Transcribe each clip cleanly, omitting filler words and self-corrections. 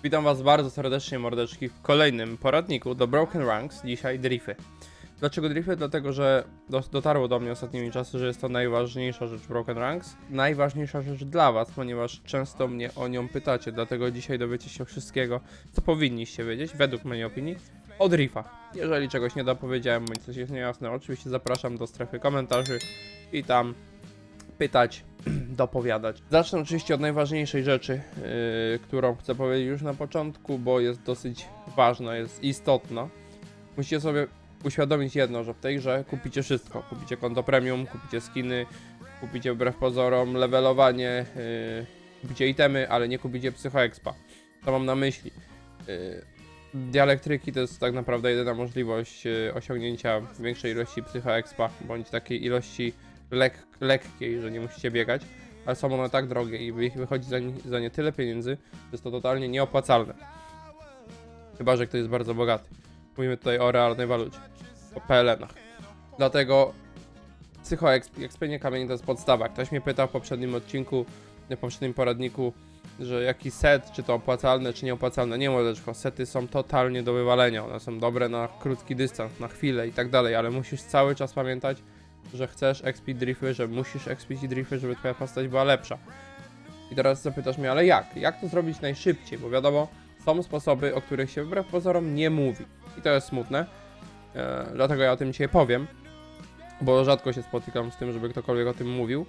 Witam was bardzo serdecznie, mordeczki, w kolejnym poradniku do Broken Ranks, dzisiaj drify. Dlaczego drify? Dlatego, że dotarło do mnie ostatnimi czasy, że jest to najważniejsza rzecz Broken Ranks. Najważniejsza rzecz dla was, ponieważ często mnie o nią pytacie, dlatego dzisiaj dowiecie się wszystkiego, co powinniście wiedzieć, według mojej opinii, o driftach. Jeżeli czegoś nie dopowiedziałem, bądź coś jest niejasne, oczywiście zapraszam do strefy komentarzy i tam pytać, dopowiadać. Zacznę oczywiście od najważniejszej rzeczy, którą chcę powiedzieć już na początku, bo jest dosyć ważna, jest istotna. Musicie sobie uświadomić jedno, że w tej grze kupicie wszystko. Kupicie konto premium, kupicie skiny, kupicie wbrew pozorom levelowanie, kupicie itemy, ale nie kupicie psychoexpa. Co mam na myśli? Dialektryki to jest tak naprawdę jedyna możliwość osiągnięcia większej ilości psychoexpa, bądź takiej ilości lekkiej, że nie musicie biegać, ale są one tak drogie i wychodzi za nie tyle pieniędzy, że jest to totalnie nieopłacalne. Chyba że ktoś jest bardzo bogaty. Mówimy tutaj o realnej walucie, o PLN-ach. Dlatego psychoexp i expienie kamieni to jest podstawa. Ktoś mnie pytał w poprzednim odcinku, w poprzednim poradniku, że jaki set, czy to opłacalne, czy nieopłacalne. Nie, mordeczko, sety są totalnie do wywalenia. One są dobre na krótki dystans, na chwilę i tak dalej, ale musisz cały czas pamiętać, że chcesz expić drifty, że musisz expić drifty, żeby twoja postać była lepsza. I teraz zapytasz mnie, ale jak? Jak to zrobić najszybciej? Bo wiadomo, są sposoby, o których się wbrew pozorom nie mówi. I to jest smutne. Dlatego ja o tym dzisiaj powiem, bo rzadko się spotykam z tym, żeby ktokolwiek o tym mówił.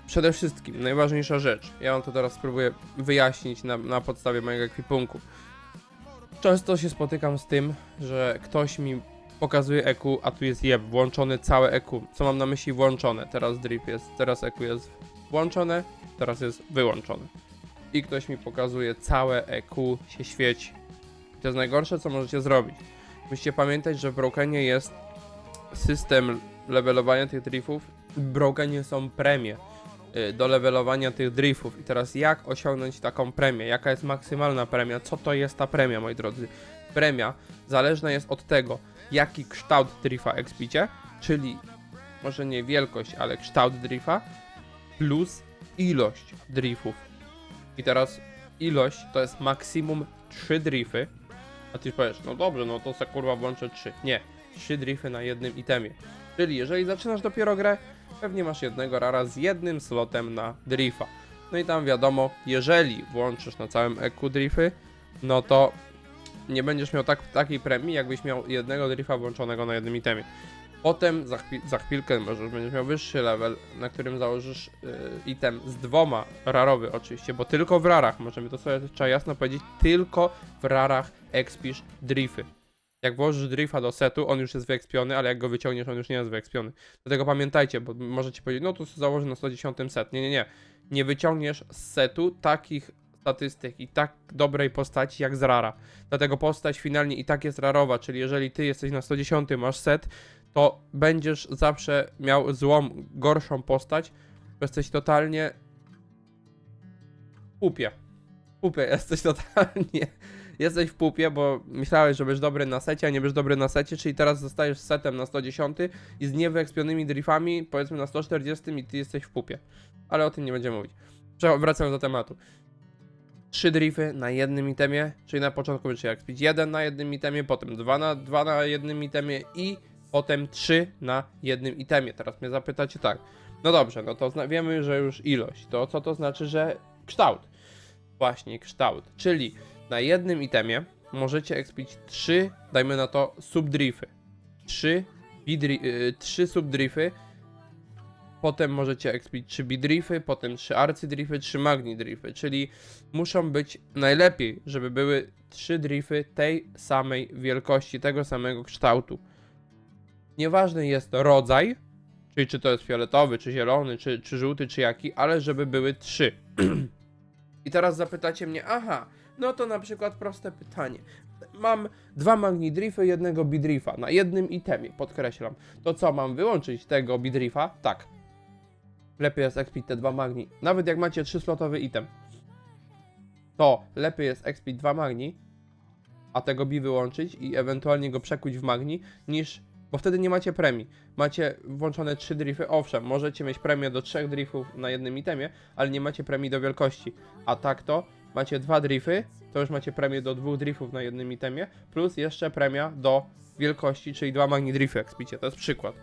Przede wszystkim, najważniejsza rzecz, ja wam to teraz spróbuję wyjaśnić na podstawie mojego ekwipunku. Często się spotykam z tym, że ktoś mi pokazuje EQ, a tu jest jeb, włączone całe EQ. Co mam na myśli włączone? Teraz drift jest, teraz EQ jest włączone, teraz jest wyłączone. I ktoś mi pokazuje całe EQ się świeci. I to jest najgorsze, co możecie zrobić. Musicie pamiętać, że w Brokenie jest system levelowania tych driftów. W Brokenie są premie do levelowania tych driftów. I teraz jak osiągnąć taką premię? Jaka jest maksymalna premia? Co to jest ta premia, moi drodzy? Premia zależna jest od tego, jaki kształt drifa expicie, czyli może nie wielkość, ale kształt drifa plus ilość driftów. I teraz ilość to jest maksimum 3 drifty, a ty powiesz, no dobrze, no to se kurwa włączę 3. Nie, 3 drifty na jednym itemie. Czyli jeżeli zaczynasz dopiero grę, pewnie masz jednego rara z jednym slotem na drifa. No i tam wiadomo, jeżeli włączysz na całym EQ drifty, no to nie będziesz miał takiej premii, jakbyś miał jednego drifta włączonego na jednym itemie. Potem za chwilkę możesz będziesz miał wyższy level, na którym założysz item z 2 rarowy oczywiście, bo tylko w rarach, możemy to sobie trzeba jasno powiedzieć, tylko w rarach expisz drifty. Jak włożysz drifa do setu, on już jest wyekspiony, ale jak go wyciągniesz, on już nie jest wyekspiony. Dlatego pamiętajcie, bo możecie powiedzieć, no to założę na 110 set. Nie. Nie wyciągniesz z setu takich statystyk i tak dobrej postaci jak z rara. Dlatego postać finalnie i tak jest rarowa, czyli jeżeli ty jesteś na 110, masz set, to będziesz zawsze miał złą, gorszą postać, bo jesteś totalnie w pupie. W pupie jesteś totalnie. Jesteś w pupie, bo myślałeś, że będziesz dobry na secie, a nie będziesz dobry na secie, czyli teraz zostajesz z setem na 110 i z niewyekspionymi driftami, powiedzmy na 140 i ty jesteś w pupie. Ale o tym nie będziemy mówić. Wracając do tematu. 3 drifty na jednym itemie, czyli na początku będziecie expić 1 na jednym itemie, potem 2 na jednym itemie i potem 3 na jednym itemie. Teraz mnie zapytacie tak, no dobrze, no to wiemy, że już ilość, to co to znaczy, że kształt? Właśnie kształt, czyli na jednym itemie możecie expić 3, dajmy na to, subdrifty. 3 subdrifty, potem możecie expić 3 bidrifty, potem 3 arcydrifty, 3 magnidrifty, czyli muszą być najlepiej, żeby były 3 drifty tej samej wielkości, tego samego kształtu. Nieważny jest rodzaj, czyli czy to jest fioletowy, czy zielony, czy żółty, czy jaki, ale żeby były 3. I teraz zapytacie mnie, aha, no to na przykład proste pytanie. Mam 2 magnidrifty, jednego bidrifa na jednym itemie, podkreślam. To co, mam wyłączyć tego bidrifa? Tak. Lepiej jest expić te 2 magni. Nawet jak macie 3-slotowy item, to lepiej jest expić 2 magni, a tego bi wyłączyć i ewentualnie go przekuć w magni, niż... Bo wtedy nie macie premii. Macie włączone 3 drifty, owszem, możecie mieć premię do 3 driftów na jednym itemie, ale nie macie premii do wielkości. A tak to macie 2 drify, to już macie premię do 2 driftów na jednym itemie, plus jeszcze premia do wielkości, czyli 2 magni drify expicie, to jest przykład.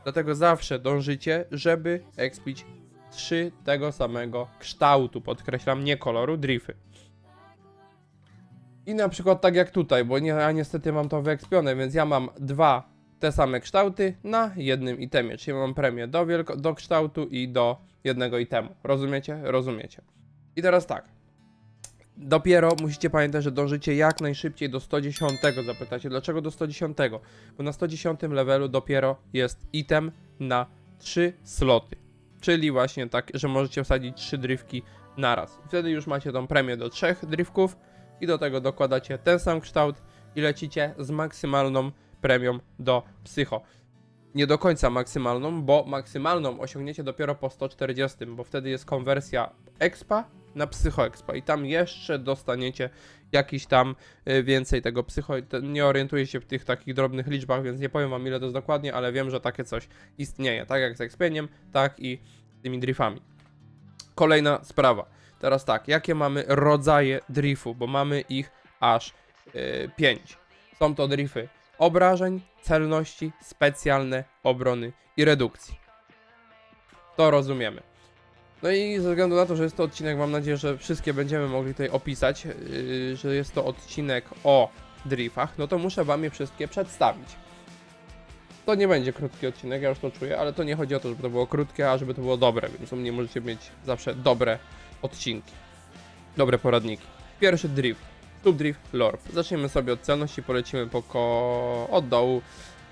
Dlatego zawsze dążycie, żeby expić 3 tego samego kształtu, podkreślam, nie koloru, drify. I na przykład tak jak tutaj, bo ja niestety mam to wyekspione, więc ja mam 2 te same kształty na jednym itemie, czyli mam premię do kształtu i do jednego itemu. Rozumiecie? Rozumiecie. I teraz tak. Dopiero musicie pamiętać, że dążycie jak najszybciej do 110. Zapytacie, dlaczego do 110? Bo na 110 levelu dopiero jest item na 3 sloty. Czyli właśnie tak, że możecie wsadzić 3 drifki naraz. Wtedy już macie tą premię do 3 drifków i do tego dokładacie ten sam kształt i lecicie z maksymalną premią do psycho. Nie do końca maksymalną, bo maksymalną osiągniecie dopiero po 140, bo wtedy jest konwersja expa na psycho expa i tam jeszcze dostaniecie jakiś tam więcej tego psycho. Nie orientuję się w tych takich drobnych liczbach, więc nie powiem wam ile to jest dokładnie, ale wiem, że takie coś istnieje, tak jak z expieniem, tak i z tymi driftami. Kolejna sprawa. Teraz tak, jakie mamy rodzaje driftu, bo mamy ich aż 5. Są to drifty obrażeń, celności, specjalne, obrony i redukcji. To rozumiemy. No i ze względu na to, że jest to odcinek, mam nadzieję, że wszystkie będziemy mogli tutaj opisać, że jest to odcinek o driftach, no to muszę wam je wszystkie przedstawić. To nie będzie krótki odcinek, ja już to czuję, ale to nie chodzi o to, żeby to było krótkie, a żeby to było dobre, więc u mnie możecie mieć zawsze dobre odcinki. Dobre poradniki. Pierwszy drift. Subdrift Lorb. Zaczniemy sobie od celności, polecimy od dołu.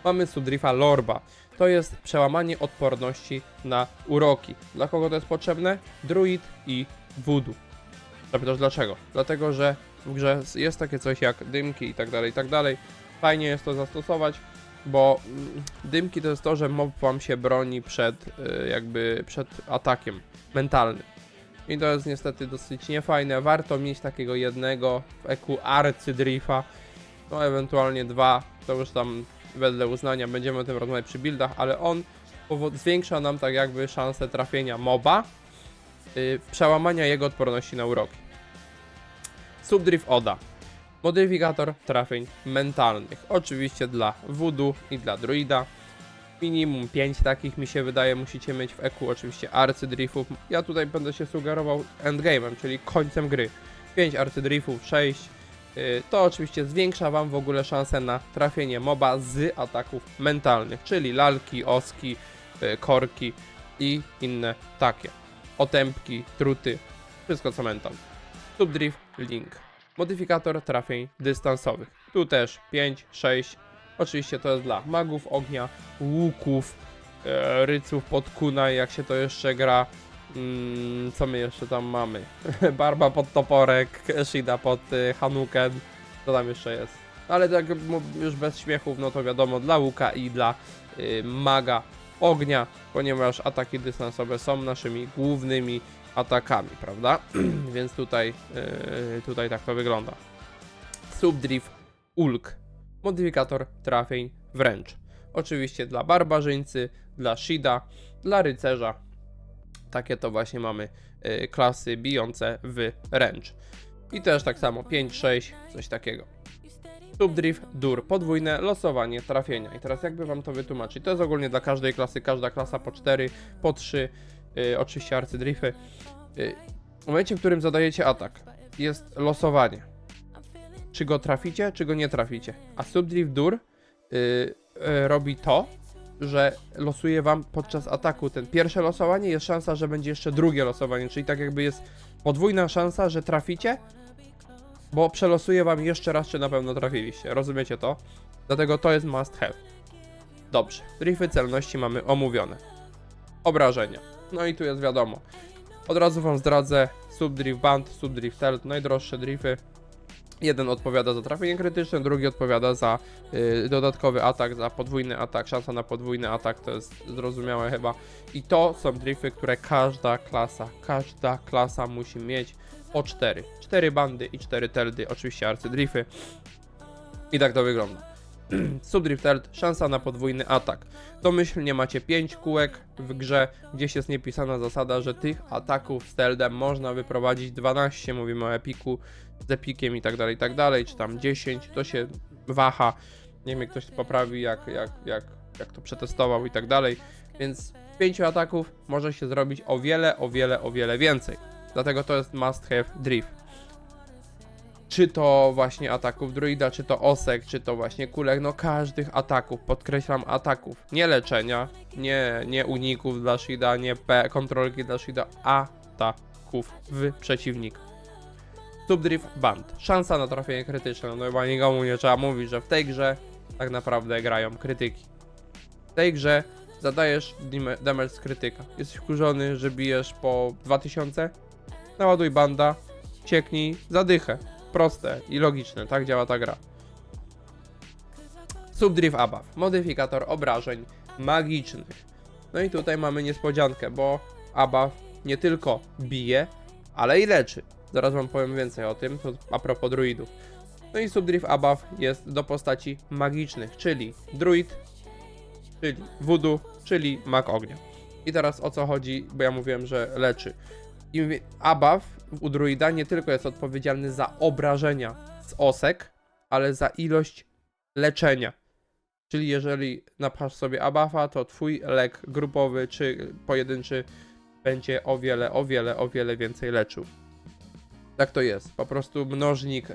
Mamy Subdrifta Lorba. To jest przełamanie odporności na uroki. Dla kogo to jest potrzebne? Druid i Voodoo. Zapytasz dlaczego? Dlatego, że w grze jest takie coś jak dymki i tak dalej, i tak dalej. Fajnie jest to zastosować, bo dymki to jest to, że mob wam się broni przed atakiem mentalnym. I to jest niestety dosyć niefajne. Warto mieć takiego jednego w EQ arcydrifa, no ewentualnie 2, to już tam wedle uznania będziemy o tym rozmawiać przy buildach, ale on zwiększa nam tak jakby szansę trafienia moba, przełamania jego odporności na uroki. Subdrift Oda. Modyfikator trafień mentalnych. Oczywiście dla Voodoo i dla Druida. Minimum 5 takich mi się wydaje musicie mieć w EQ, oczywiście arcydriftów. Ja tutaj będę się sugerował endgame'em, czyli końcem gry. 5 arcydriftów, 6. To oczywiście zwiększa wam w ogóle szansę na trafienie moba z ataków mentalnych, czyli lalki, oski, korki i inne takie. Otępki, truty, wszystko co mental. Subdrift Link. Modyfikator trafień dystansowych. Tu też 5, 6. Oczywiście to jest dla magów ognia, łuków, ryców pod kunai, jak się to jeszcze gra. Co my jeszcze tam mamy? Barba pod toporek, Shida pod Hanuken. Co tam jeszcze jest? Ale tak już bez śmiechów, no to wiadomo, dla łuka i dla maga ognia, ponieważ ataki dystansowe są naszymi głównymi atakami, prawda? Więc tutaj tak to wygląda. Subdrift Ulk. Modyfikator trafień wręcz. Oczywiście dla barbarzyńcy, dla Shida, dla rycerza. Takie to właśnie mamy klasy bijące w ręcz. I też tak samo 5, 6, coś takiego. Subdrift Dur. Podwójne losowanie trafienia. I teraz jakby wam to wytłumaczyć? To jest ogólnie dla każdej klasy, każda klasa po 4, po 3. Oczywiście arcydrifty. W momencie, w którym zadajecie atak, jest losowanie. Czy go traficie, czy go nie traficie. A Subdrift Dur robi to, że losuje wam podczas ataku ten pierwsze losowanie, jest szansa, że będzie jeszcze drugie losowanie, czyli tak jakby jest podwójna szansa, że traficie, bo przelosuje wam jeszcze raz, czy na pewno trafiliście. Rozumiecie to? Dlatego to jest must have. Dobrze, drifty celności mamy omówione. Obrażenia. No i tu jest wiadomo. Od razu wam zdradzę, Subdrift Band, Subdrift Stealth, najdroższe drifty. Jeden odpowiada za trafienie krytyczne, drugi odpowiada za dodatkowy atak, za podwójny atak, szansa na podwójny atak, to jest zrozumiałe chyba. I to są drifty, które każda klasa musi mieć o 4. 4 bandy i 4 teldy, oczywiście arcydrifty. I tak to wygląda. Subdrift Elt, szansa na podwójny atak. Domyślnie macie 5 kółek w grze, gdzieś jest niepisana zasada, że tych ataków z Teldem można wyprowadzić 12, mówimy o epiku, z epikiem i tak dalej, czy tam 10, to się waha, niech mnie ktoś poprawi jak to przetestował i tak dalej, więc z 5 ataków może się zrobić o wiele więcej, dlatego to jest must have drift. Czy to właśnie ataków druida, czy to osek, czy to właśnie kulek, no każdych ataków, podkreślam ataków, nie leczenia, nie uników dla Shida, nie kontrolki dla Shida, ataków w przeciwnika. Subdrift Band, szansa na trafienie krytyczne, no chyba nikomu nie trzeba mówić, że w tej grze tak naprawdę grają krytyki. W tej grze zadajesz damage z krytyka, jesteś wkurzony, że bijesz po 2000, naładuj banda, cieknij, zadychę. Proste i logiczne, tak działa ta gra. Subdrift Above, modyfikator obrażeń magicznych. No i tutaj mamy niespodziankę, bo Above nie tylko bije, ale i leczy. Zaraz wam powiem więcej o tym, to a propos druidów. No i Subdrift Above jest do postaci magicznych, czyli druid, czyli voodoo, czyli mag ognia. I teraz o co chodzi, bo ja mówiłem, że leczy. Above u druida nie tylko jest odpowiedzialny za obrażenia z osek, ale za ilość leczenia. Czyli jeżeli napchasz sobie Abaffa, to twój lek grupowy czy pojedynczy będzie o wiele więcej leczył. Tak to jest. Po prostu mnożnik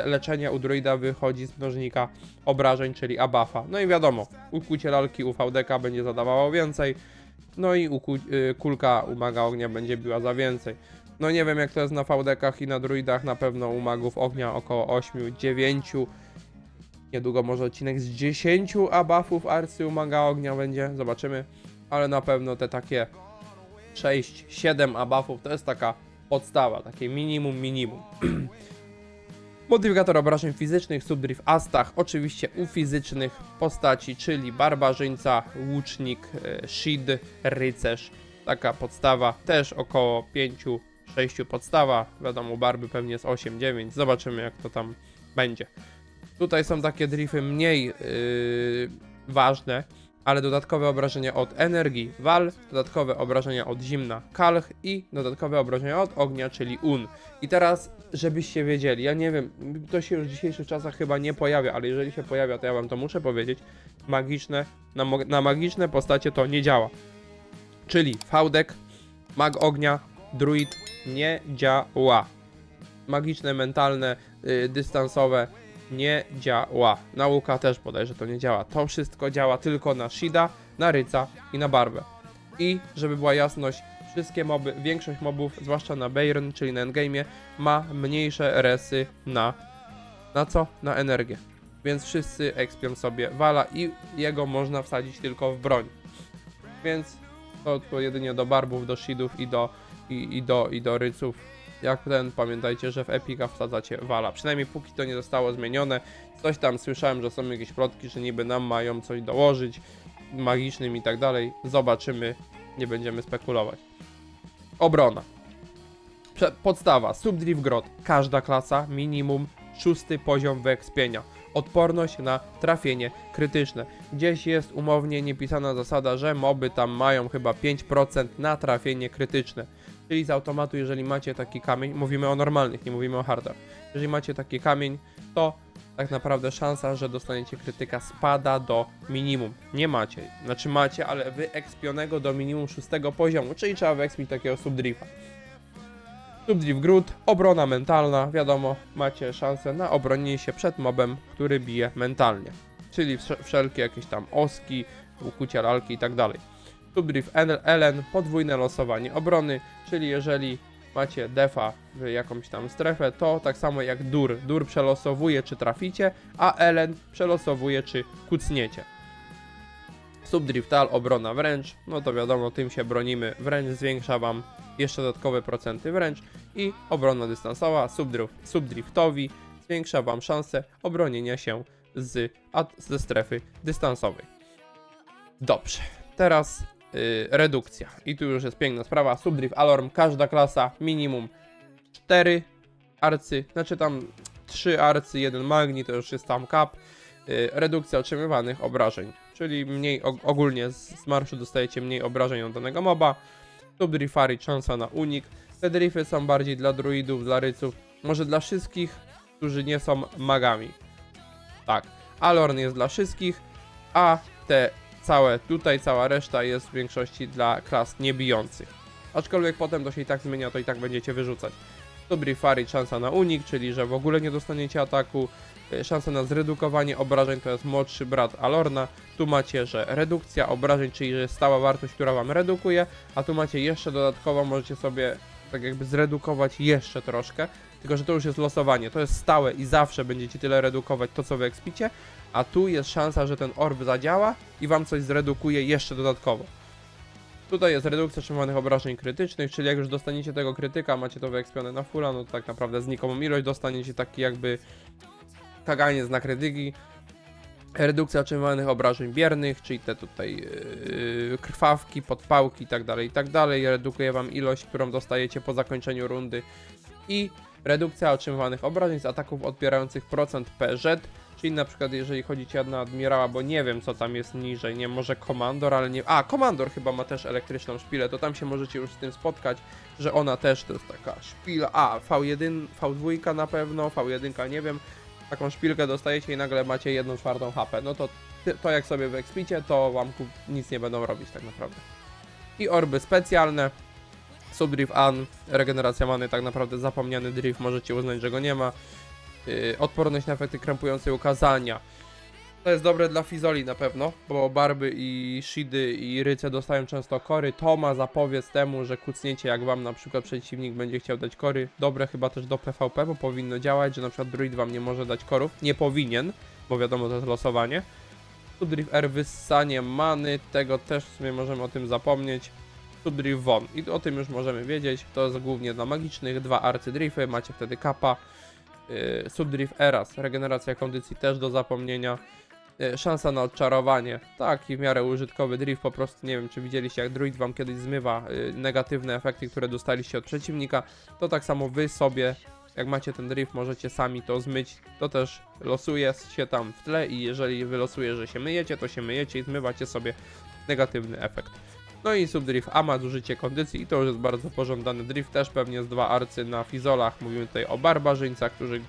leczenia u druida wychodzi z mnożnika obrażeń, czyli Abaffa. No i wiadomo, u kucielalki u VDK będzie zadawało więcej. No i kulka u maga ognia będzie biła za więcej. No nie wiem jak to jest na VDK-ach i na druidach, na pewno u magów ognia około 8, 9. Niedługo może odcinek z 10 buffów arcy u maga ognia będzie, zobaczymy. Ale na pewno te takie 6, 7 buffów to jest taka podstawa, takie minimum. Modyfikator obrażeń fizycznych, Subdrift Astach, oczywiście u fizycznych postaci, czyli barbarzyńca, łucznik, Shid, rycerz. Taka podstawa, też około 5-6 podstawa, wiadomo barby pewnie jest 8-9, zobaczymy jak to tam będzie. Tutaj są takie drifty mniej ważne, ale dodatkowe obrażenia od energii Wal, dodatkowe obrażenia od zimna Kalch i dodatkowe obrażenia od ognia, czyli Un. I teraz, żebyście wiedzieli, ja nie wiem, to się już w dzisiejszych czasach chyba nie pojawia, ale jeżeli się pojawia, to ja wam to muszę powiedzieć, magiczne, na magiczne postacie to nie działa. Czyli VDK, mag ognia, druid nie działa. Magiczne, mentalne, dystansowe nie działa. Nauka też bodajże to nie działa. To wszystko działa tylko na Shida, na Ryca i na Barbę. I żeby była jasność, wszystkie moby, większość mobów, zwłaszcza na Baron, czyli na endgame'ie, ma mniejsze resy na co? Na energię. Więc wszyscy expią sobie Wala i jego można wsadzić tylko w broń. Więc to jedynie do Barbów, do Shidów i do Ryców. Jak ten, pamiętajcie, że w Epika wsadzacie Wala. Przynajmniej póki to nie zostało zmienione. Coś tam słyszałem, że są jakieś plotki, że niby nam mają coś dołożyć magicznym i tak dalej. Zobaczymy, nie będziemy spekulować. Obrona. Podstawa, Subdrift Grot. Każda klasa, minimum 6 poziom wyekspienia. Odporność na trafienie krytyczne. Gdzieś jest umownie niepisana zasada, że moby tam mają chyba 5% na trafienie krytyczne. Czyli z automatu, jeżeli macie taki kamień, mówimy o normalnych, nie mówimy o hardach. Jeżeli macie taki kamień, to tak naprawdę szansa, że dostaniecie krytyka spada do minimum. Nie macie, znaczy macie, ale wyekspionego do minimum 6 poziomu, czyli trzeba wyekspić takiego Subdrifta. Subdrift Grut, obrona mentalna, wiadomo, macie szansę na obronienie się przed mobem, który bije mentalnie. Czyli wszelkie jakieś tam oski, ukucia lalki i tak dalej. Subdrift Elen, podwójne losowanie obrony, czyli jeżeli macie defa w jakąś tam strefę, to tak samo jak Dur przelosowuje czy traficie, a Elen przelosowuje czy kucniecie. Subdriftal, obrona wręcz, no to wiadomo, tym się bronimy, wręcz zwiększa wam jeszcze dodatkowe procenty wręcz i obrona dystansowa Subdriftowi zwiększa wam szansę obronienia się ze strefy dystansowej. Dobrze, teraz redukcja i tu już jest piękna sprawa. Subdrift Alarm, każda klasa minimum 4 arcy, znaczy tam 3 arcy, 1 magni, to już jest tam cap. redukcja otrzymywanych obrażeń, czyli mniej ogólnie z marszu dostajecie mniej obrażeń od danego moba. Subdrifari, szansa na unik. Te drify są bardziej dla druidów, dla ryców, może dla wszystkich, którzy nie są magami. Tak, Alorn jest dla wszystkich, a te cała reszta jest w większości dla klas niebijących. Aczkolwiek potem to się i tak zmienia, to i tak będziecie wyrzucać. Subdrifari, szansa na unik, czyli że w ogóle nie dostaniecie ataku. Szansa na zredukowanie obrażeń to jest młodszy brat Alorna. Tu macie, że redukcja obrażeń, czyli że jest stała wartość, która wam redukuje, a tu macie jeszcze dodatkowo, możecie sobie tak jakby zredukować jeszcze troszkę, tylko że to już jest losowanie, to jest stałe i zawsze będziecie tyle redukować to, co wy expicie, a tu jest szansa, że ten orb zadziała i wam coś zredukuje jeszcze dodatkowo. Tutaj jest redukcja otrzymywanych obrażeń krytycznych, czyli jak już dostaniecie tego krytyka, macie to wyekspione na fulla, no to tak naprawdę znikomą ilość dostaniecie taki jakby kaganiec na krytyki. Redukcja otrzymywanych obrażeń biernych, czyli te tutaj krwawki, podpałki i tak dalej. Redukuje wam ilość, którą dostajecie po zakończeniu rundy. I redukcja otrzymywanych obrażeń z ataków odbierających procent PZ, czyli na przykład jeżeli chodzicie na admirała, bo nie wiem co tam jest niżej, nie może komandor, ale nie... A, komandor chyba ma też elektryczną szpilę, to tam się możecie już z tym spotkać, że ona też to jest taka szpila, V1, V2 na pewno, V1 nie wiem, taką szpilkę dostajecie i nagle macie 1/4 HP, no to jak sobie wyekspicie, to wam nic nie będą robić tak naprawdę. I orby specjalne, Subdrift An, regeneracja many, tak naprawdę zapomniany drift, możecie uznać, że go nie ma. Odporność na efekty krępujące ukazania. To jest dobre dla fizoli na pewno, bo barby i shidy i ryce dostają często kory. To ma zapowiedz temu, że kucniecie, jak wam na przykład przeciwnik będzie chciał dać kory. Dobre chyba też do PvP, bo powinno działać, że na przykład druid wam nie może dać korów. Nie powinien, bo wiadomo, to jest losowanie. Subdrift R, wyssanie many, tego też w sumie możemy o tym zapomnieć. Subdrift Von i o tym już możemy wiedzieć, to jest głównie dla magicznych, 2 arcydrify, macie wtedy kapa. Subdrift Eras, regeneracja kondycji też do zapomnienia. Szansa na odczarowanie, taki w miarę użytkowy drift, po prostu nie wiem czy widzieliście jak druid wam kiedyś zmywa negatywne efekty, które dostaliście od przeciwnika, to tak samo wy sobie, jak macie ten drift, możecie sami to zmyć, to też losuje się tam w tle i jeżeli wylosuje, że się myjecie, to się myjecie i zmywacie sobie negatywny efekt. No i Subdrift A ma zużycie kondycji i to już jest bardzo pożądany drift, też pewnie z 2 arcy na fizolach, mówimy tutaj o barbarzyńcach, którzy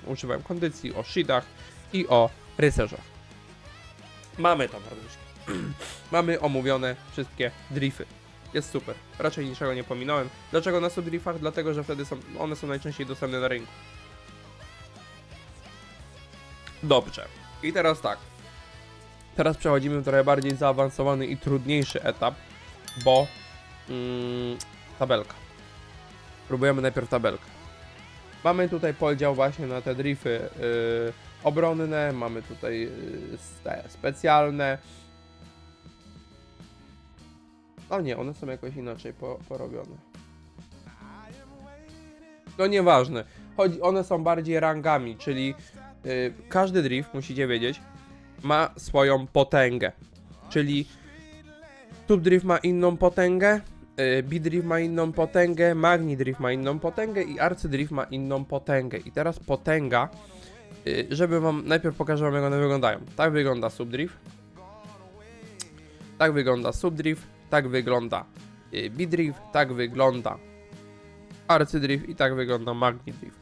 używają kondycji, o shidach i o rycerzach. Mamy to bardzo. Mamy omówione wszystkie drifty. Jest super. Raczej niczego nie pominąłem. Dlaczego na subdriftach? Dlatego, że wtedy one są najczęściej dostępne na rynku. Dobrze. I teraz tak. Teraz przechodzimy w trochę bardziej zaawansowany i trudniejszy etap, bo tabelka. Próbujemy najpierw tabelkę. Mamy tutaj podział właśnie na te drifty obronne, mamy tutaj te specjalne. O nie, one są jakoś inaczej porobione. No nieważne. One są bardziej rangami, czyli każdy drift, musicie wiedzieć, ma swoją potęgę. Czyli Subdrift ma inną potęgę, Bidrift ma inną potęgę, Magnidrift ma inną potęgę i Arcydrift ma inną potęgę. I teraz potęga, żeby wam najpierw pokażę wam jak one wyglądają. Tak wygląda Subdrift. Tak wygląda Subdrift. Tak wygląda Bidrift. Tak wygląda Arcydrift i tak wygląda Magnidrift.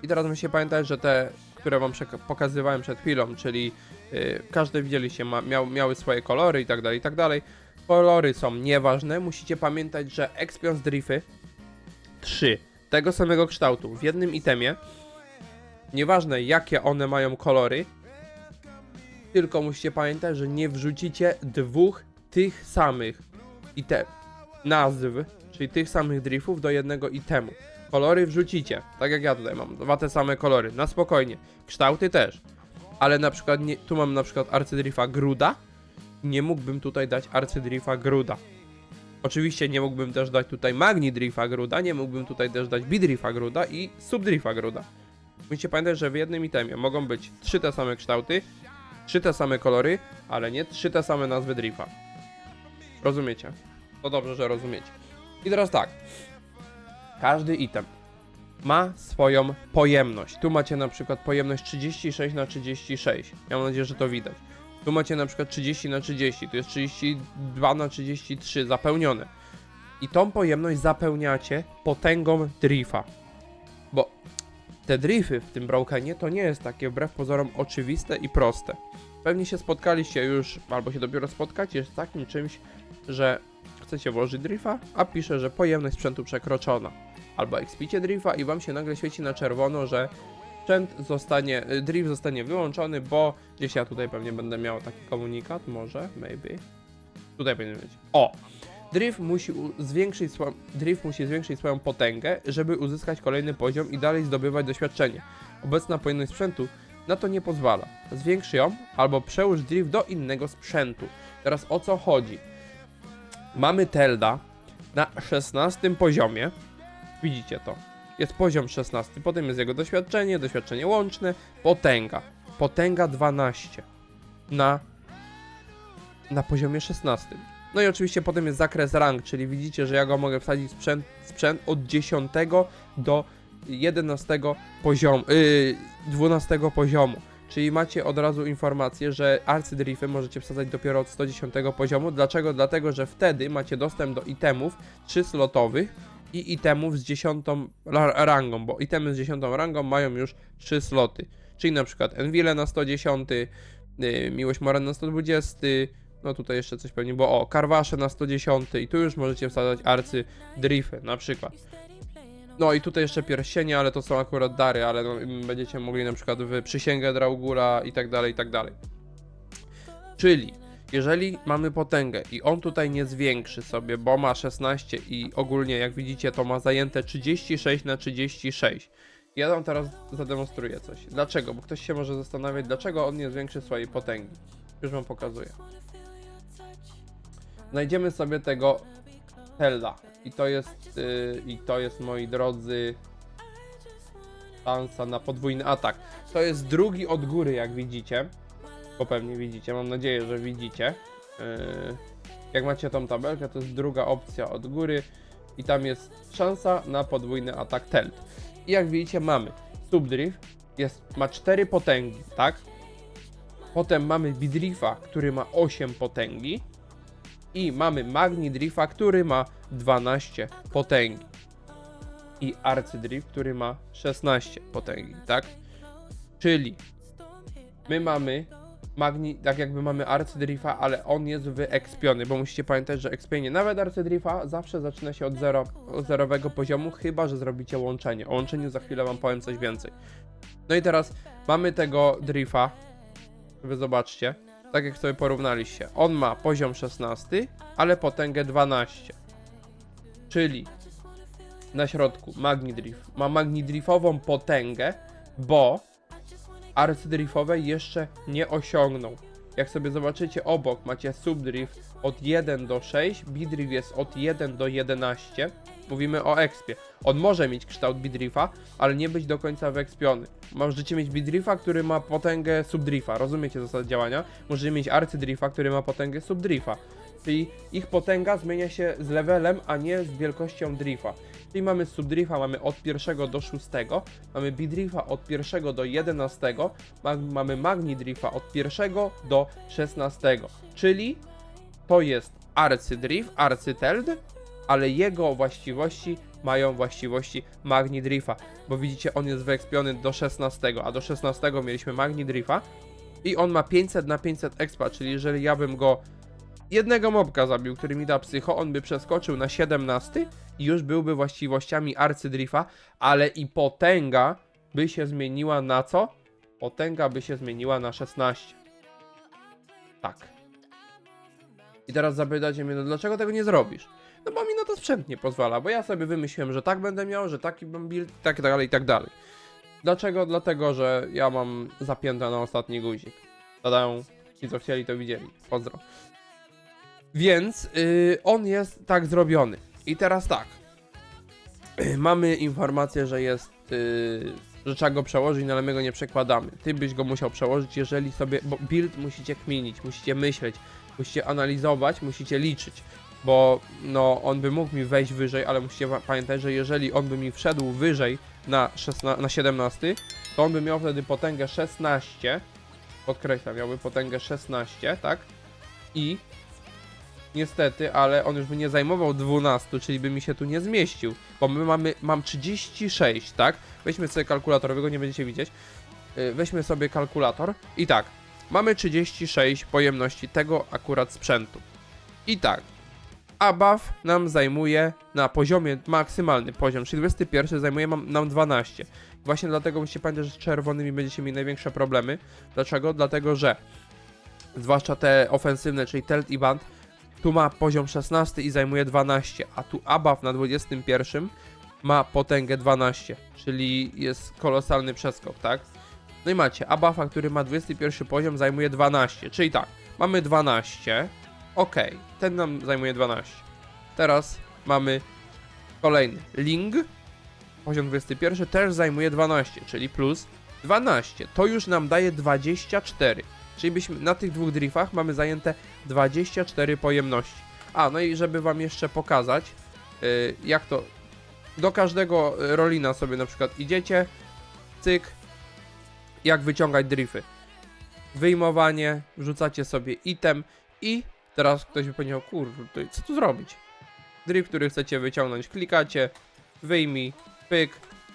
I teraz musicie pamiętać, że te, które wam pokazywałem przed chwilą, czyli każde widzieliście, miały swoje kolory i tak dalej. Kolory są nieważne, musicie pamiętać, że expiąc drifty 3 tego samego kształtu w jednym itemie, nieważne jakie one mają kolory, tylko musicie pamiętać, że nie wrzucicie 2 tych samych nazw, czyli tych samych driftów do jednego itemu. Kolory wrzucicie, tak jak ja tutaj mam, 2 te same kolory, na spokojnie. Kształty też, ale na przykład tu mam na przykład Arcydrifta Gruda, nie mógłbym tutaj dać Arcydrifta Gruda. Oczywiście nie mógłbym też dać tutaj Magnidrifta Gruda, nie mógłbym tutaj też dać Bidrifta Gruda i Subdrifta Gruda. Musicie pamiętać, że w jednym itemie mogą być 3 te same kształty, 3 te same kolory, ale nie 3 te same nazwy drifta. Rozumiecie? To dobrze, że rozumiecie. I teraz tak. Każdy item ma swoją pojemność. Tu macie na przykład pojemność 36 na 36. Ja mam nadzieję, że to widać. Tu macie na przykład 30 na 30, tu jest 32 na 33 zapełnione. I tą pojemność zapełniacie potęgą drifa. Bo te drify w tym Brokenie to nie jest takie wbrew pozorom oczywiste i proste. Pewnie się spotkaliście już, albo się dopiero spotkacie z takim czymś, że chcecie włożyć drifa, a pisze, że pojemność sprzętu przekroczona. Albo expicie drifa i wam się nagle świeci na czerwono, że drift zostanie wyłączony, bo gdzieś ja tutaj pewnie będę miał taki komunikat, może, maybe. Tutaj powinien być. O! Drift musi zwiększyć swoją potęgę, żeby uzyskać kolejny poziom i dalej zdobywać doświadczenie. Obecna pojemność sprzętu na to nie pozwala. Zwiększ ją albo przełóż drift do innego sprzętu. Teraz o co chodzi? Mamy Telda na 16 poziomie. Widzicie to. Jest poziom 16, potem jest jego doświadczenie łączne, potęga. Potęga 12 na poziomie 16. No i oczywiście potem jest zakres rank, czyli widzicie, że ja go mogę wsadzić sprzęt od 10 do 11 poziomu, 12 poziomu. Czyli macie od razu informację, że arcydrify możecie wsadzać dopiero od 110 poziomu. Dlaczego? Dlatego, że wtedy macie dostęp do itemów 3-slotowych i itemów z 10 rangą, bo itemy z 10 rangą mają już 3 sloty. Czyli na przykład Envile na 110, Miłość Moran na 120, no tutaj jeszcze coś pewnie, bo o, Karwasze na 110 i tu już możecie wsadzać arcydrify na przykład. No i tutaj jeszcze pierścienie, ale to są akurat dary, ale no, będziecie mogli na przykład w Przysięgę Draugura i tak dalej, i tak dalej. Czyli, jeżeli mamy potęgę i on tutaj nie zwiększy sobie, bo ma 16 i ogólnie jak widzicie to ma zajęte 36 na 36. Ja wam teraz zademonstruję coś. Dlaczego? Bo ktoś się może zastanawiać, dlaczego on nie zwiększy swojej potęgi. Już wam pokazuję. Znajdziemy sobie tego Telda. I to jest, moi drodzy, szansa na podwójny atak. To jest drugi od góry, jak widzicie. Bo pewnie widzicie, mam nadzieję, że widzicie. Jak macie tą tabelkę, to jest druga opcja od góry. I tam jest szansa na podwójny atak Teld. I jak widzicie, mamy Subdrift, ma 4 potęgi, tak? Potem mamy Bidrifa, który ma 8 potęgi. I mamy Magnidrifa, który ma 12 potęgi. I Arcydrift, który ma 16 potęgi, tak? Czyli my mamy tak jakby mamy Arcydrifa, ale on jest wyekspiony, bo musicie pamiętać, że ekspienie nawet Arcydrifa zawsze zaczyna się od zerowego poziomu, chyba że zrobicie łączenie. O łączeniu za chwilę wam powiem coś więcej. No i teraz mamy tego Drifa, wy zobaczcie. Tak jak sobie porównaliście, on ma poziom 16, ale potęgę 12. Czyli na środku Magnidrift ma Magnidriftową potęgę, bo arcydrifowej jeszcze nie osiągnął. Jak sobie zobaczycie obok, macie Subdrift od 1 do 6, Bidrift jest od 1 do 11. Mówimy o expie. On może mieć kształt Bidrifa, ale nie być do końca wyekspiony. Możecie mieć Bidrifa, który ma potęgę Subdrifa. Rozumiecie zasadę działania? Możecie mieć Arcydrifa, który ma potęgę Subdrifa. Czyli ich potęga zmienia się z levelem, a nie z wielkością drifa. Czyli mamy Subdrifa, mamy od 1 do 6, mamy Bidrifa od 1 do 11, mamy Magnidrifa od 1 do 16. Czyli to jest Arcydrift, Arcyteld, ale jego właściwości mają właściwości Magnidrifa, bo widzicie, on jest wyekspiony do 16, a do 16 mieliśmy Magnidrifa i on ma 500 na 500 expa, czyli jeżeli ja bym go jednego mobka zabił, który mi da psycho, on by przeskoczył na 17 i już byłby właściwościami Arcydrifa, ale i potęga by się zmieniła na co? Potęga by się zmieniła na 16. Tak. I teraz zapytacie mnie, no dlaczego tego nie zrobisz? No bo mi na to sprzęt nie pozwala, bo ja sobie wymyśliłem, że tak będę miał, że taki mam build, tak dalej, i tak dalej. Dlaczego? Dlatego, że ja mam zapięte na ostatni guzik. Tadają, ci co chcieli to widzieli. Pozdro. Więc on jest tak zrobiony. I teraz tak. Mamy informację, że jest, że trzeba go przełożyć, no ale my go nie przekładamy. Ty byś go musiał przełożyć, jeżeli sobie, bo build musicie kminić, musicie myśleć, musicie analizować, musicie liczyć. bo no on by mógł mi wejść wyżej, ale musicie pamiętać, że jeżeli on by mi wszedł wyżej na 17, to on by miał wtedy potęgę 16, podkreślam, miałby potęgę 16, tak? I niestety, ale on już by nie zajmował 12, czyli by mi się tu nie zmieścił, bo mam 36, tak? Weźmy sobie kalkulator, wy go nie będziecie widzieć. Weźmy sobie kalkulator i tak, mamy 36 pojemności tego akurat sprzętu. I tak, ABAF nam zajmuje na poziomie, maksymalny poziom, czyli 21 zajmuje nam 12. Właśnie dlatego musicie pamiętać, że z czerwonymi będziecie mieli największe problemy. Dlaczego? Dlatego, że zwłaszcza te ofensywne, czyli Telt i Band, tu ma poziom 16 i zajmuje 12, a tu ABAF na 21 ma potęgę 12, czyli jest kolosalny przeskok, tak? No i macie ABAFa, który ma 21 poziom, zajmuje 12, czyli tak, mamy 12, ok, ten nam zajmuje 12. Teraz mamy kolejny Ling, poziom 21 też zajmuje 12, czyli plus 12, to już nam daje 24. Czyli byśmy na tych dwóch driftach mamy zajęte 24 pojemności. A, no i żeby wam jeszcze pokazać, jak to do każdego rolina sobie na przykład idziecie, cyk, jak wyciągać drifty. Wyjmowanie, wrzucacie sobie item i teraz ktoś by powiedział, kurde, co tu zrobić? Drift, który chcecie wyciągnąć, klikacie, wyjmij, pyk,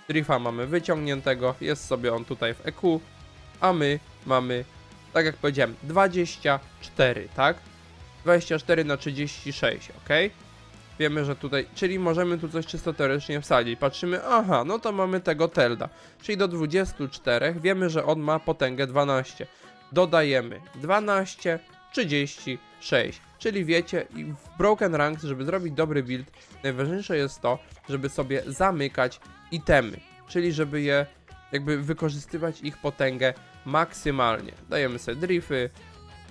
drifta mamy wyciągniętego, jest sobie on tutaj w EQ, a my mamy, tak jak powiedziałem, 24, tak? 24 na 36, ok? Wiemy, że tutaj, czyli możemy tu coś czysto teoretycznie wsadzić. Patrzymy, aha, no to mamy tego Telda, czyli do 24, wiemy, że on ma potęgę 12. Dodajemy 12, 36, czyli wiecie, i w Broken Ranks, żeby zrobić dobry build, najważniejsze jest to, żeby sobie zamykać itemy, czyli żeby je, jakby wykorzystywać ich potęgę maksymalnie. Dajemy sobie drifty,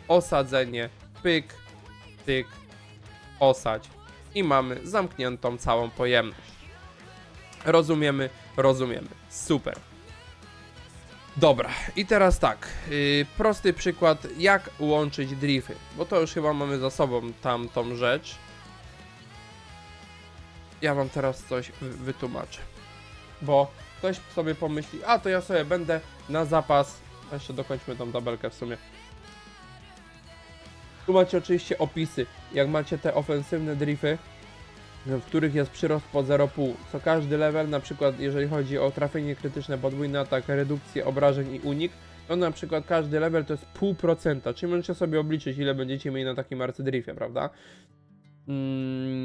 osadzenie, pyk, tyk, osadź i mamy zamkniętą całą pojemność. Rozumiemy? Rozumiemy. Super. Dobra, i teraz tak, prosty przykład, jak łączyć drifty, bo to już chyba mamy za sobą tamtą rzecz. Ja wam teraz coś wytłumaczę, bo ktoś sobie pomyśli, a to ja sobie będę na zapas, jeszcze dokończmy tą tabelkę w sumie. Tu macie oczywiście opisy, jak macie te ofensywne drifty, w których jest przyrost po 0,5. Co każdy level, na przykład jeżeli chodzi o trafienie krytyczne, podwójny atak, redukcję obrażeń i unik, to na przykład każdy level to jest 0,5%, czyli możecie sobie obliczyć, ile będziecie mieli na takim arcydrifie, prawda?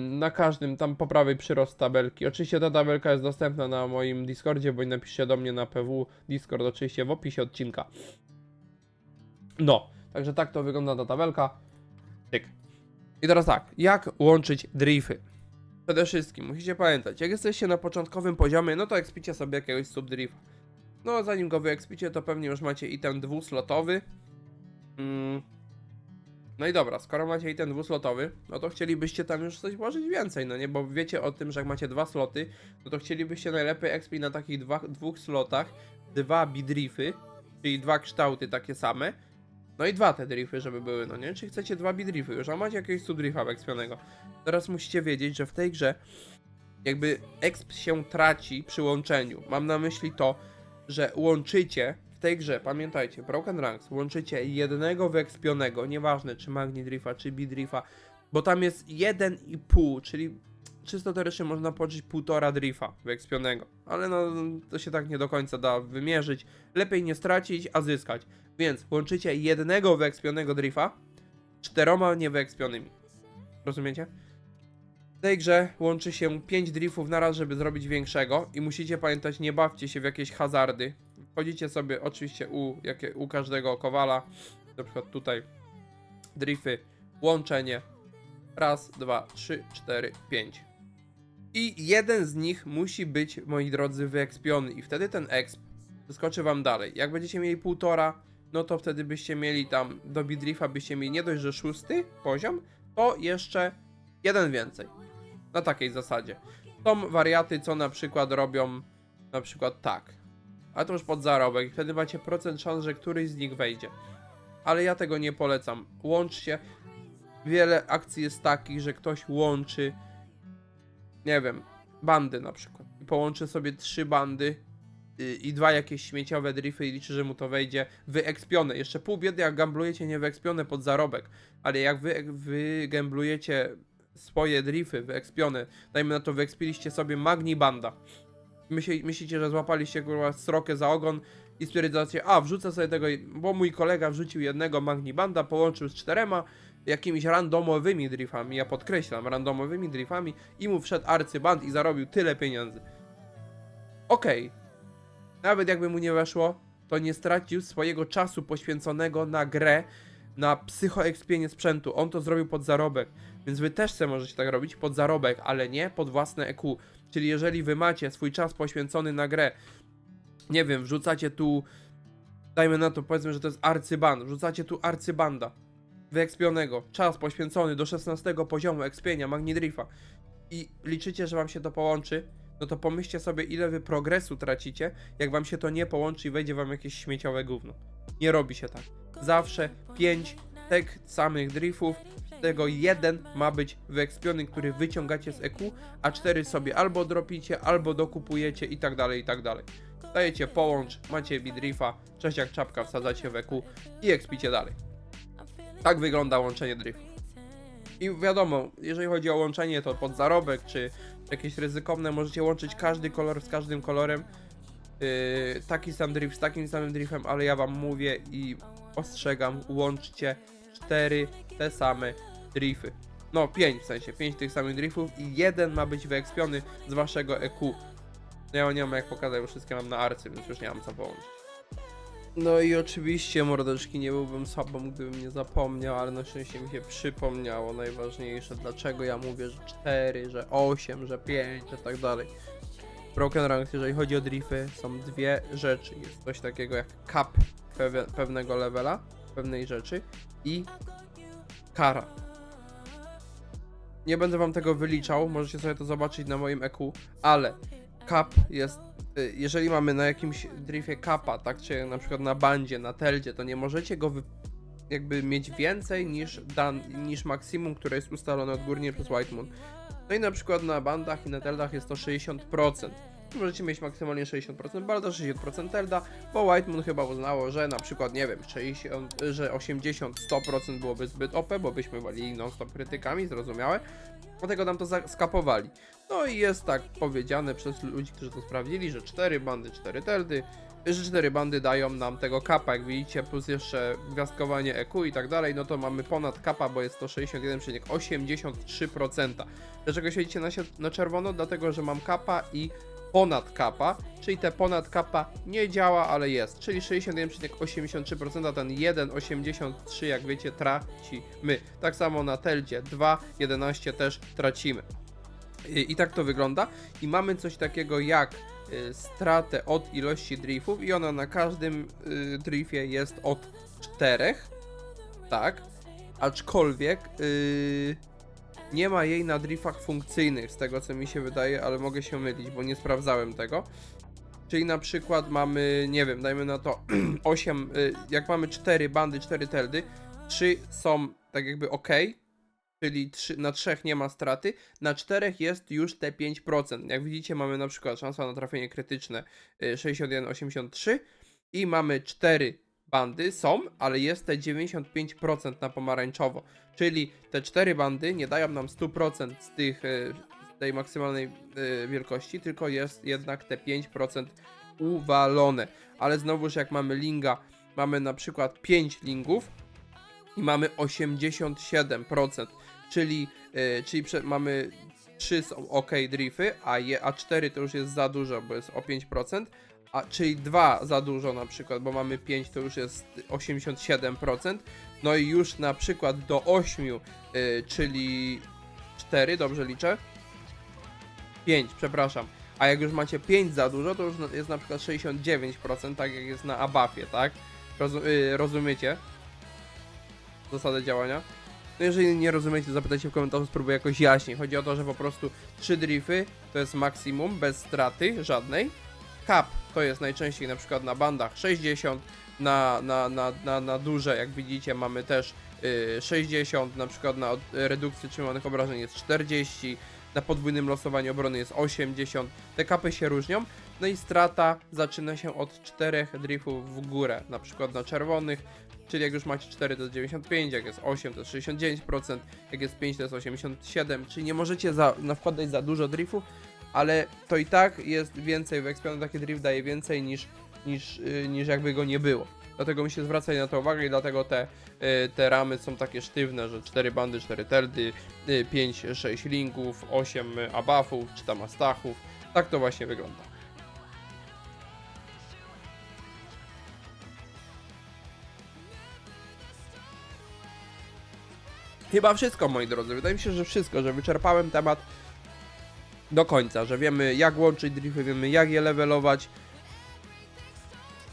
Na każdym, tam po prawej przyrost tabelki. Oczywiście ta tabelka jest dostępna na moim Discordzie, bądź napiszcie do mnie na PW Discord, oczywiście w opisie odcinka. No, także tak to wygląda ta tabelka. Tyk. I teraz tak, jak łączyć drifty? Przede wszystkim musicie pamiętać, jak jesteście na początkowym poziomie, no to ekspicie sobie jakiegoś subdrifta. No zanim go wyekspicie, to pewnie już macie item dwuslotowy. No i dobra, skoro macie item dwuslotowy, no to chcielibyście tam już coś włożyć więcej, no nie? Bo wiecie o tym, że jak macie dwa sloty, no to chcielibyście najlepiej expić na takich dwóch slotach dwa bidrify, czyli dwa kształty takie same. No i dwa te drifty, żeby były, no nie? Czy chcecie dwa bidrify już, a macie jakiegoś subdrifa ekspionego. Teraz musicie wiedzieć, że w tej grze jakby exp się traci przy łączeniu. Mam na myśli to, że łączycie w tej grze, pamiętajcie, Broken Ranks, łączycie jednego wyekspionego, nieważne czy Magni Drifa, czy Bidrifa, bo tam jest 1,5, czyli czysto teoretycznie można poczuć 1,5 drifa wyekspionego, ale no to się tak nie do końca da wymierzyć. Lepiej nie stracić, a zyskać. Więc łączycie jednego wyekspionego drifa 4 niewyekspionymi. Rozumiecie? W tej grze łączy się 5 driftów na raz, żeby zrobić większego i musicie pamiętać, nie bawcie się w jakieś hazardy. Wchodzicie sobie oczywiście u każdego kowala, na przykład tutaj drifty, łączenie, raz, 2, 3, 4, 5. I jeden z nich musi być, moi drodzy, wyekspiony i wtedy ten exp wyskoczy wam dalej. Jak będziecie mieli 1,5, no to wtedy byście mieli tam, do bidrifa byście mieli nie dość, że 6 poziom, to jeszcze jeden więcej. Na takiej zasadzie. Są wariaty, co na przykład robią, na przykład tak. A to już pod zarobek. Wtedy macie procent szans, że któryś z nich wejdzie. Ale ja tego nie polecam. Łączcie. wiele akcji jest takich, że ktoś łączy, nie wiem, bandy na przykład. I połączy sobie 3 bandy i 2 jakieś śmieciowe drify i liczy, że mu to wejdzie wyekspione. Jeszcze pół biedy, jak gamblujecie niewyekspione pod zarobek, ale jak wy gamblujecie swoje drify wyekspione, dajmy na to, wyekspiliście sobie Magni Banda. Myślicie, że złapaliście kurwa srokę za ogon i stwierdzacie, a wrzucę sobie tego, bo mój kolega wrzucił jednego Magni Banda, połączył z 4 jakimiś randomowymi driftami, ja podkreślam, randomowymi driftami i mu wszedł arcyband i zarobił tyle pieniędzy. Okej. Nawet jakby mu nie weszło, to nie stracił swojego czasu poświęconego na grę, na psychoekspienie sprzętu. On to zrobił pod zarobek, więc wy też sobie możecie tak robić pod zarobek, ale nie pod własne EQ. Czyli jeżeli wy macie swój czas poświęcony na grę, nie wiem, wrzucacie tu, dajmy na to, powiedzmy, że to jest arcyband, wrzucacie tu arcybanda wyekspionego, czas poświęcony do 16 poziomu ekspienia Magnidrifa i liczycie, że wam się to połączy, no to pomyślcie sobie, ile wy progresu tracicie, jak wam się to nie połączy i wejdzie wam jakieś śmieciowe gówno. Nie robi się tak. Zawsze 5 tych samych driftów, z tego 1 ma być wyekspiony, który wyciągacie z EQ, a 4 sobie albo dropicie, albo dokupujecie i tak dalej, i tak dalej. Dajecie połącz, macie bidrifa, cześć jak czapka, wsadzacie w EQ i ekspicie dalej. Tak wygląda łączenie driftów. I wiadomo, jeżeli chodzi o łączenie, to pod zarobek, czy jakieś ryzykowne, możecie łączyć każdy kolor z każdym kolorem. Taki sam drift z takim samym driftem, ale ja wam mówię i ostrzegam, łączcie 4 te same drifty. No 5 w sensie, 5 tych samych driftów i 1 ma być wyekspiony z waszego EQ. Ja nie mam jak pokazać, bo wszystkie mam na arcy, więc już nie mam co połączyć. No i oczywiście, mordeczki, nie byłbym sobą, gdybym nie zapomniał, ale na szczęście mi się przypomniało najważniejsze, dlaczego ja mówię, że 4, że 8, że 5, że tak dalej. Broken Ranks, jeżeli chodzi o drifty, są dwie rzeczy. Jest coś takiego jak cap pewnego levela, pewnej rzeczy i kara. Nie będę wam tego wyliczał, możecie sobie to zobaczyć na moim EQ, ale cap jest, jeżeli mamy na jakimś drifie capa, tak, czy na przykład na bandzie, na teldzie, to nie możecie go jakby mieć więcej niż maksimum, które jest ustalone odgórnie przez White Moon. No i na przykład na bandach i na teldach jest to 60%. Możecie mieć maksymalnie 60% balda, 60% telda, bo White Moon chyba uznało, że na przykład, nie wiem, 60, że 80-100% byłoby zbyt OP, bo byśmy walili non-stop krytykami, zrozumiałe. Dlatego nam to skapowali. No i jest tak powiedziane przez ludzi, którzy to sprawdzili, że 4 bandy, 4 teldy, że 4 bandy dają nam tego kapa, jak widzicie, plus jeszcze gwiazdkowanie EQ i tak dalej, no to mamy ponad kapa, bo jest to 61,83%. Dlaczego świecicie na czerwono? Dlatego, że mam kapa i ponad kapa, czyli te ponad kapa nie działa, ale jest, czyli 61,83%, a ten 1,83 jak wiecie tracimy. Tak samo na teldzie 2,11 też tracimy. I tak to wygląda i mamy coś takiego jak stratę od ilości driftów i ona na każdym drifie jest od 4, tak, aczkolwiek nie ma jej na driftach funkcyjnych, z tego co mi się wydaje, ale mogę się mylić, bo nie sprawdzałem tego. Czyli na przykład mamy, nie wiem, dajmy na to 8, jak mamy 4 bandy, 4 teldy, 3 są tak jakby ok, czyli na 3 nie ma straty, na 4 jest już te 5%. Jak widzicie, mamy na przykład szansa na trafienie krytyczne 61,83 i mamy 4 bandy są, ale jest te 95% na pomarańczowo, czyli te 4 bandy nie dają nam 100% z tej maksymalnej wielkości, tylko jest jednak te 5% uwalone. Ale znowuż jak mamy linga, mamy na przykład 5 lingów i mamy 87%, czyli mamy 3 są ok drifty, a 4 to już jest za dużo, bo jest o 5%, czyli 2 za dużo na przykład, bo mamy 5 to już jest 87%, no i już na przykład do 8, czyli 4, dobrze liczę? 5, przepraszam. A jak już macie 5 za dużo, to już jest na przykład 69%, tak jak jest na Abafie, tak? Rozumiecie zasadę działania? No jeżeli nie rozumiecie, zapytajcie w komentarzu, spróbuję jakoś jaśniej. Chodzi o to, że po prostu 3 drifty to jest maksimum, bez straty żadnej. Cap to jest najczęściej na przykład na bandach 60, na duże, jak widzicie, mamy też 60, na przykład na redukcji trzymanych obrażeń jest 40, na podwójnym losowaniu obrony jest 80, te kapy się różnią, no i strata zaczyna się od 4 driftów w górę, na przykład na czerwonych, czyli jak już macie 4 to jest 95, jak jest 8 to jest 69%, jak jest 5 to jest 87%, czyli nie możecie wkładać za dużo driftów, ale to i tak jest więcej, w Expionu taki drift daje więcej niż jakby go nie było. Dlatego musicie zwracać na to uwagę i dlatego te ramy są takie sztywne, że 4 bandy, 4 teldy, 5, 6 linków, 8 abafów, czy tam astachów. Tak to właśnie wygląda. Chyba wszystko, moi drodzy. Wydaje mi się, że wszystko, że wyczerpałem temat do końca, że wiemy jak łączyć drifty, wiemy jak je levelować.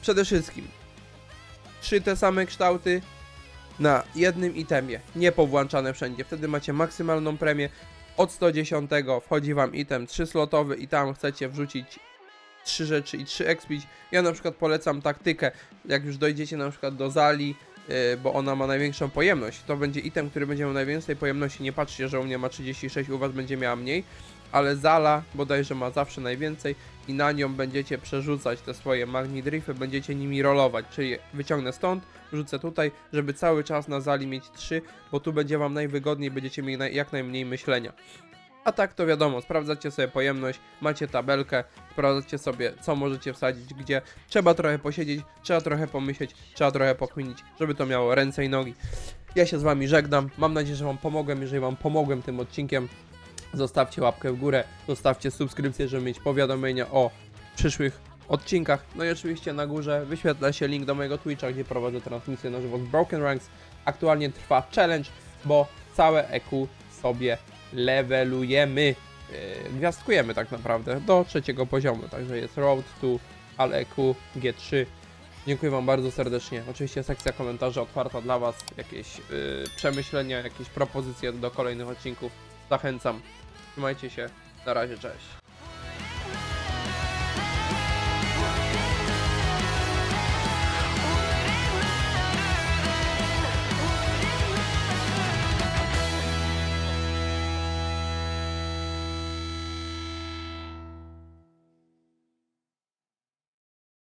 Przede wszystkim 3 te same kształty na jednym itemie, nie powłączane wszędzie. Wtedy macie maksymalną premię. Od 110 wchodzi wam item 3-slotowy i tam chcecie wrzucić 3 rzeczy i 3 expić. Ja na przykład polecam taktykę, jak już dojdziecie na przykład do Zali, bo ona ma największą pojemność. To będzie item, który będzie miał najwięcej pojemności. Nie patrzcie, że u mnie ma 36, u was będzie miała mniej, ale Zala bodajże ma zawsze najwięcej i na nią będziecie przerzucać te swoje magni drifty, będziecie nimi rolować, czyli wyciągnę stąd, wrzucę tutaj, żeby cały czas na Zali mieć 3, bo tu będzie wam najwygodniej, będziecie mieli jak najmniej myślenia. A tak to wiadomo, sprawdzacie sobie pojemność, macie tabelkę, sprawdzacie sobie co możecie wsadzić, gdzie trzeba trochę posiedzieć, trzeba trochę pomyśleć, trzeba trochę pokminić, żeby to miało ręce i nogi. Ja się z wami żegnam, mam nadzieję, że wam pomogłem, jeżeli wam pomogłem tym odcinkiem, zostawcie łapkę w górę, zostawcie subskrypcję, żeby mieć powiadomienia o przyszłych odcinkach. No i oczywiście na górze wyświetla się link do mojego Twitcha, gdzie prowadzę transmisję na żywo z Broken Ranks. Aktualnie trwa challenge, bo całe EQ sobie levelujemy, gwiazdkujemy tak naprawdę do 3 poziomu, także jest Road to All EQ G3. Dziękuję wam bardzo serdecznie. Oczywiście sekcja komentarzy otwarta dla was, jakieś przemyślenia, jakieś propozycje do kolejnych odcinków. Zachęcam. Trzymajcie się. Na razie, cześć.